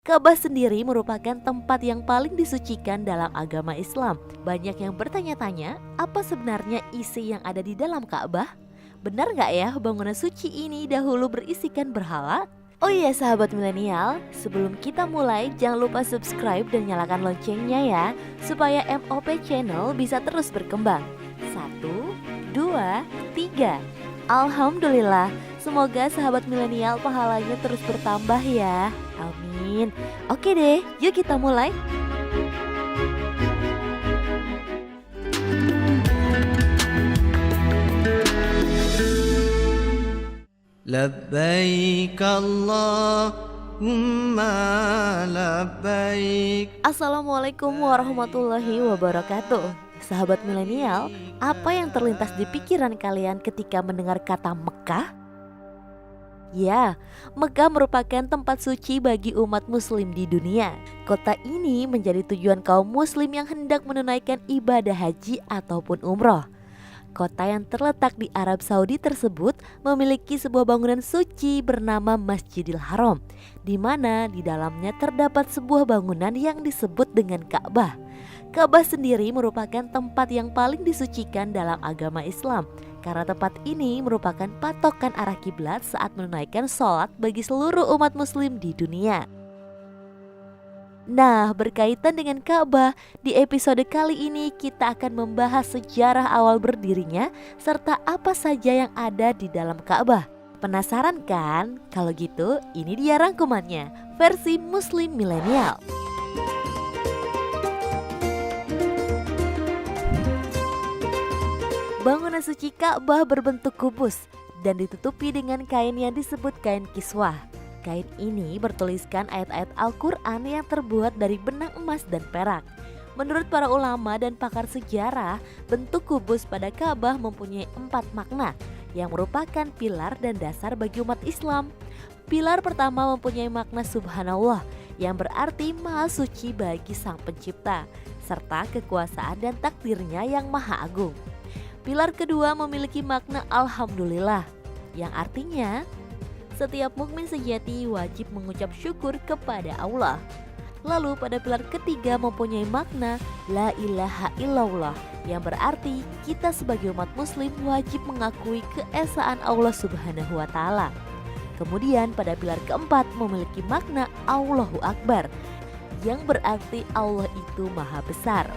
Ka'bah sendiri merupakan tempat yang paling disucikan dalam agama Islam. Banyak yang bertanya-tanya, apa sebenarnya isi yang ada di dalam Ka'bah? Benar nggak ya bangunan suci ini dahulu berisikan berhala? Oh iya sahabat milenial, sebelum kita mulai jangan lupa subscribe dan nyalakan loncengnya ya, supaya MOP Channel bisa terus berkembang. 1, 2, 3. Alhamdulillah, semoga sahabat milenial pahalanya terus bertambah ya. Amin. Oke deh, yuk kita mulai. Labbaik Allahumma labbaik. Assalamualaikum warahmatullahi wabarakatuh. Sahabat milenial, apa yang terlintas di pikiran kalian ketika mendengar kata Mekah? Ya, Mekah merupakan tempat suci bagi umat muslim di dunia. Kota ini menjadi tujuan kaum muslim yang hendak menunaikan ibadah haji ataupun umroh. Kota yang terletak di Arab Saudi tersebut memiliki sebuah bangunan suci bernama Masjidil Haram, di mana di dalamnya terdapat sebuah bangunan yang disebut dengan Ka'bah. Ka'bah sendiri merupakan tempat yang paling disucikan dalam agama Islam, karena tempat ini merupakan patokan arah kiblat saat menunaikan sholat bagi seluruh umat muslim di dunia. Nah, berkaitan dengan Ka'bah, di episode kali ini kita akan membahas sejarah awal berdirinya serta apa saja yang ada di dalam Ka'bah. Penasaran kan? Kalau gitu, ini dia rangkumannya, versi Muslim Milenial. Bangunan suci Ka'bah berbentuk kubus dan ditutupi dengan kain yang disebut kain kiswah. Kain ini bertuliskan ayat-ayat Al-Quran yang terbuat dari benang emas dan perak. Menurut para ulama dan pakar sejarah, bentuk kubus pada Ka'bah mempunyai 4 makna yang merupakan pilar dan dasar bagi umat Islam. Pilar pertama mempunyai makna subhanallah yang berarti maha suci bagi sang pencipta, serta kekuasaan dan takdirnya yang maha agung. Pilar kedua memiliki makna alhamdulillah yang artinya setiap mukmin sejati wajib mengucap syukur kepada Allah. Lalu pada pilar ketiga mempunyai makna la ilaha illallah yang berarti kita sebagai umat muslim wajib mengakui keesaan Allah Subhanahu wa taala. Kemudian pada pilar keempat memiliki makna Allahu Akbar yang berarti Allah itu maha besar.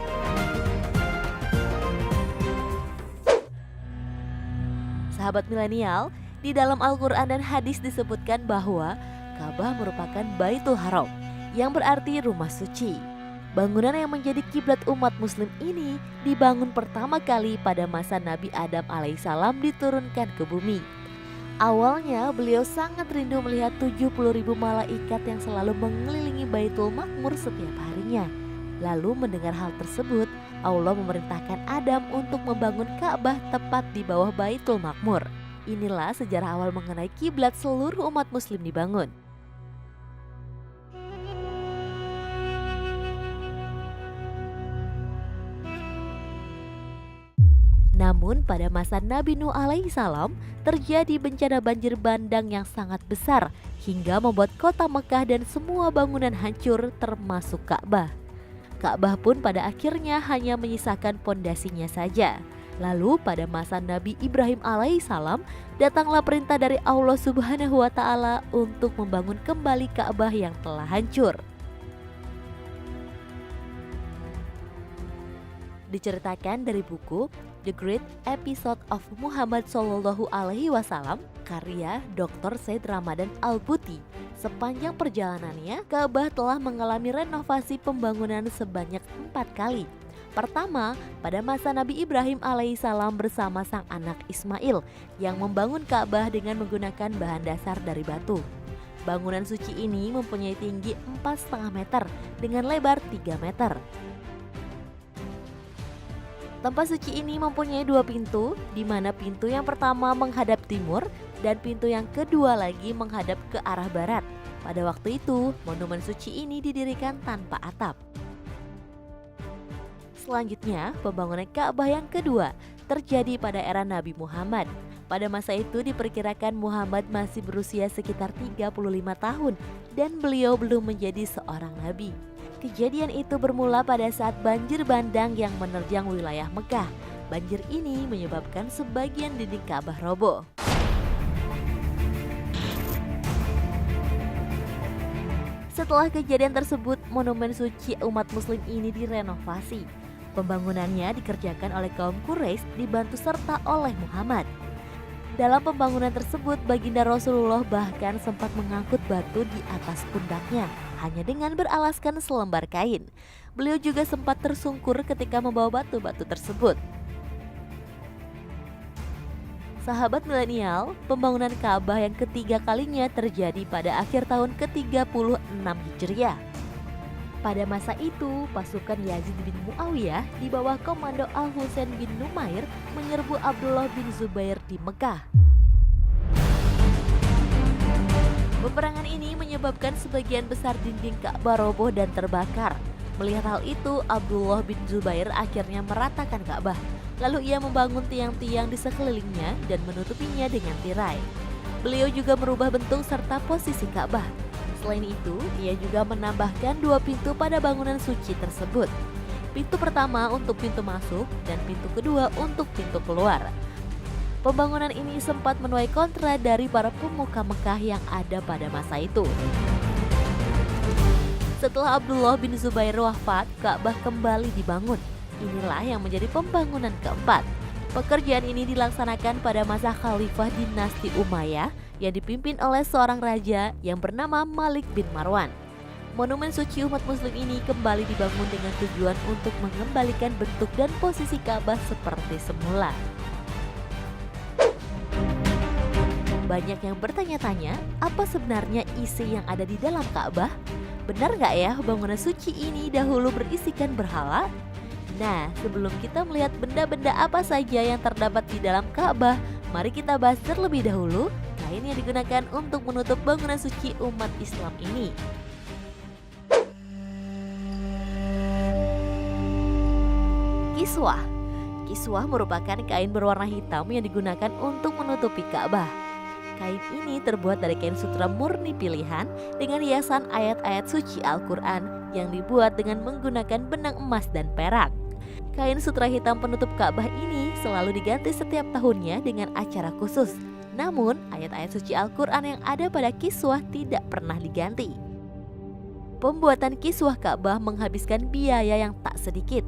Sahabat milenial, di dalam Al-Quran dan hadis disebutkan bahwa Ka'bah merupakan Baitul Haram yang berarti rumah suci. Bangunan yang menjadi kiblat umat muslim ini dibangun pertama kali pada masa Nabi Adam alaihissalam diturunkan ke bumi. Awalnya beliau sangat rindu melihat 70.000 malaikat yang selalu mengelilingi Baitul Makmur setiap harinya. Lalu mendengar hal tersebut, Allah memerintahkan Adam untuk membangun Ka'bah tepat di bawah Baitul Makmur. Inilah sejarah awal mengenai kiblat seluruh umat muslim dibangun. Namun pada masa Nabi Nuh alaihissalam terjadi bencana banjir bandang yang sangat besar hingga membuat kota Mekah dan semua bangunan hancur termasuk Ka'bah. Ka'bah pun pada akhirnya hanya menyisakan pondasinya saja. Lalu pada masa Nabi Ibrahim alaihissalam datanglah perintah dari Allah Subhanahu wa taala untuk membangun kembali Ka'bah yang telah hancur. Diceritakan dari buku The Great Episode of Muhammad Sallallahu Alaihi Wasallam karya Dr. Said Ramadan Al-Buti. Sepanjang perjalanannya, Ka'bah telah mengalami renovasi pembangunan sebanyak 4 kali. Pertama, pada masa Nabi Ibrahim alaihissalam bersama sang anak Ismail yang membangun Ka'bah dengan menggunakan bahan dasar dari batu. Bangunan suci ini mempunyai tinggi 4,5 meter dengan lebar 3 meter. Tempat suci ini mempunyai 2 pintu, di mana pintu yang pertama menghadap timur dan pintu yang kedua lagi menghadap ke arah barat. Pada waktu itu, monumen suci ini didirikan tanpa atap. Selanjutnya, pembangunan Ka'bah yang kedua terjadi pada era Nabi Muhammad. Pada masa itu diperkirakan Muhammad masih berusia sekitar 35 tahun dan beliau belum menjadi seorang nabi. Kejadian itu bermula pada saat banjir bandang yang menerjang wilayah Mekah. Banjir ini menyebabkan sebagian dinding Ka'bah roboh. Setelah kejadian tersebut, monumen suci umat muslim ini direnovasi. Pembangunannya dikerjakan oleh kaum Quraisy dibantu serta oleh Muhammad. Dalam pembangunan tersebut, baginda Rasulullah bahkan sempat mengangkut batu di atas pundaknya hanya dengan beralaskan selembar kain. Beliau juga sempat tersungkur ketika membawa batu-batu tersebut. Sahabat milenial, pembangunan Ka'bah yang ketiga kalinya terjadi pada akhir tahun ke-36 Hijriah. Pada masa itu, pasukan Yazid bin Muawiyah di bawah komando Al-Husain bin Numair menyerbu Abdullah bin Zubair di Mekah. Peperangan ini menyebabkan sebagian besar dinding Ka'bah roboh dan terbakar. Melihat hal itu, Abdullah bin Zubair akhirnya meratakan Ka'bah. Lalu ia membangun tiang-tiang di sekelilingnya dan menutupinya dengan tirai. Beliau juga merubah bentuk serta posisi Ka'bah. Selain itu, ia juga menambahkan 2 pintu pada bangunan suci tersebut. Pintu pertama untuk pintu masuk dan pintu kedua untuk pintu keluar. Pembangunan ini sempat menuai kontra dari para pemuka Mekah yang ada pada masa itu. Setelah Abdullah bin Zubair wafat, Ka'bah kembali dibangun. Inilah yang menjadi pembangunan keempat. Pekerjaan ini dilaksanakan pada masa Khalifah dinasti Umayyah yang dipimpin oleh seorang raja yang bernama Malik bin Marwan. Monumen suci umat muslim ini kembali dibangun dengan tujuan untuk mengembalikan bentuk dan posisi Ka'bah seperti semula. Banyak yang bertanya-tanya, apa sebenarnya isi yang ada di dalam Ka'bah? Benar nggak ya bangunan suci ini dahulu berisikan berhala? Nah, sebelum kita melihat benda-benda apa saja yang terdapat di dalam Ka'bah, mari kita bahas terlebih dahulu kain yang digunakan untuk menutup bangunan suci umat Islam ini. Kiswah. Kiswah merupakan kain berwarna hitam yang digunakan untuk menutupi Ka'bah. Kain ini terbuat dari kain sutra murni pilihan dengan hiasan ayat-ayat suci Al-Quran yang dibuat dengan menggunakan benang emas dan perak. Kain sutra hitam penutup Ka'bah ini selalu diganti setiap tahunnya dengan acara khusus. Namun, ayat-ayat suci Al-Quran yang ada pada kiswah tidak pernah diganti. Pembuatan kiswah Ka'bah menghabiskan biaya yang tak sedikit.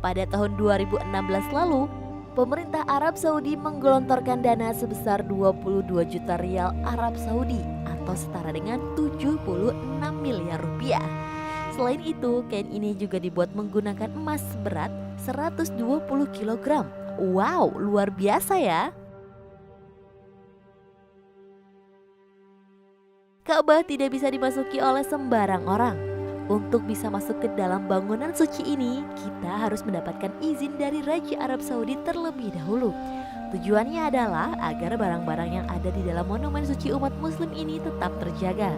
Pada tahun 2016 lalu, pemerintah Arab Saudi menggelontorkan dana sebesar 22 juta rial Arab Saudi atau setara dengan 76 miliar rupiah. Selain itu, kain ini juga dibuat menggunakan emas seberat 120 kg. Wow, luar biasa ya! Ka'bah tidak bisa dimasuki oleh sembarang orang. Untuk bisa masuk ke dalam bangunan suci ini, kita harus mendapatkan izin dari Raja Arab Saudi terlebih dahulu. Tujuannya adalah agar barang-barang yang ada di dalam monumen suci umat muslim ini tetap terjaga.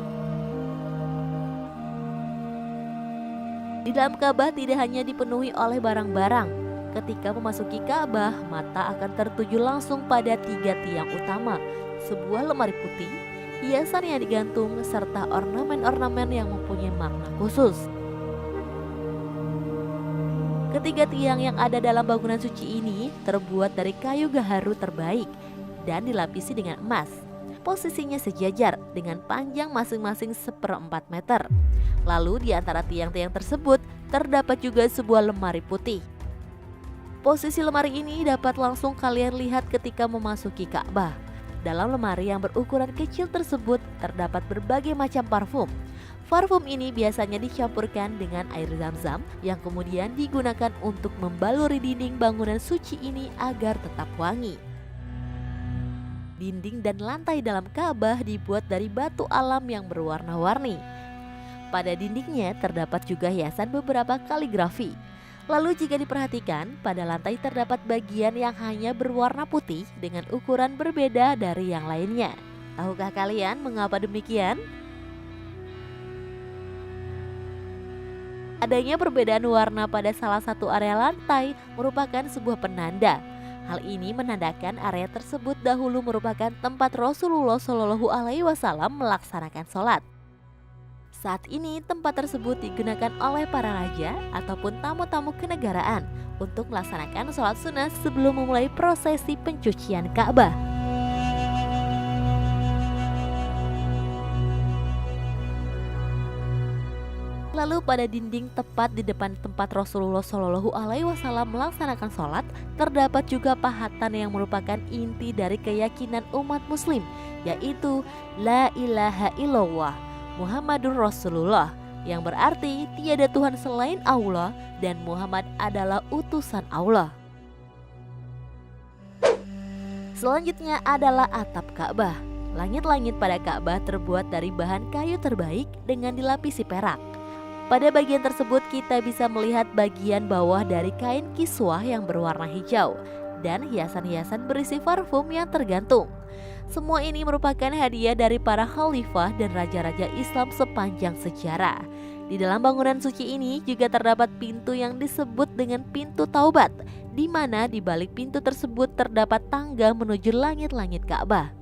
Di dalam Ka'bah tidak hanya dipenuhi oleh barang-barang. Ketika memasuki Ka'bah, mata akan tertuju langsung pada 3 tiang utama, sebuah lemari putih, hiasan yang digantung, serta ornamen-ornamen yang mempunyai makna khusus. Ketiga tiang yang ada dalam bangunan suci ini terbuat dari kayu gaharu terbaik dan dilapisi dengan emas. Posisinya sejajar dengan panjang masing-masing 1/4 meter. Lalu di antara tiang-tiang tersebut terdapat juga sebuah lemari putih. Posisi lemari ini dapat langsung kalian lihat ketika memasuki Ka'bah. Dalam lemari yang berukuran kecil tersebut terdapat berbagai macam parfum. Parfum ini biasanya dicampurkan dengan air zam-zam yang kemudian digunakan untuk membaluri dinding bangunan suci ini agar tetap wangi. Dinding dan lantai dalam Ka'bah dibuat dari batu alam yang berwarna-warni. Pada dindingnya terdapat juga hiasan beberapa kaligrafi. Lalu jika diperhatikan, pada lantai terdapat bagian yang hanya berwarna putih dengan ukuran berbeda dari yang lainnya. Tahukah kalian mengapa demikian? Adanya perbedaan warna pada salah satu area lantai merupakan sebuah penanda Hal ini menandakan area tersebut dahulu merupakan tempat Rasulullah Shallallahu Alaihi Wasallam melaksanakan sholat. Saat ini tempat tersebut digunakan oleh para raja ataupun tamu-tamu kenegaraan untuk melaksanakan sholat sunnah sebelum memulai prosesi pencucian Ka'bah. Lalu pada dinding tepat di depan tempat Rasulullah Shallallahu Alaihi Wasallam melaksanakan sholat terdapat juga pahatan yang merupakan inti dari keyakinan umat Muslim, yaitu La ilaha illallah Muhammadur Rasulullah, yang berarti tiada Tuhan selain Allah dan Muhammad adalah utusan Allah. Selanjutnya adalah atap Ka'bah. Langit-langit pada Ka'bah terbuat dari bahan kayu terbaik dengan dilapisi perak. Pada bagian tersebut kita bisa melihat bagian bawah dari kain kiswah yang berwarna hijau dan hiasan-hiasan berisi parfum yang tergantung. Semua ini merupakan hadiah dari para khalifah dan raja-raja Islam sepanjang sejarah. Di dalam bangunan suci ini juga terdapat pintu yang disebut dengan pintu taubat, di mana di balik pintu tersebut terdapat tangga menuju langit-langit Ka'bah.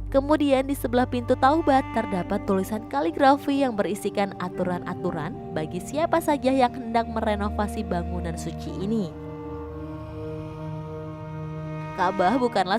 Kemudian di sebelah pintu taubat terdapat tulisan kaligrafi yang berisikan aturan-aturan bagi siapa saja yang hendak merenovasi bangunan suci ini. Ka'bah bukanlah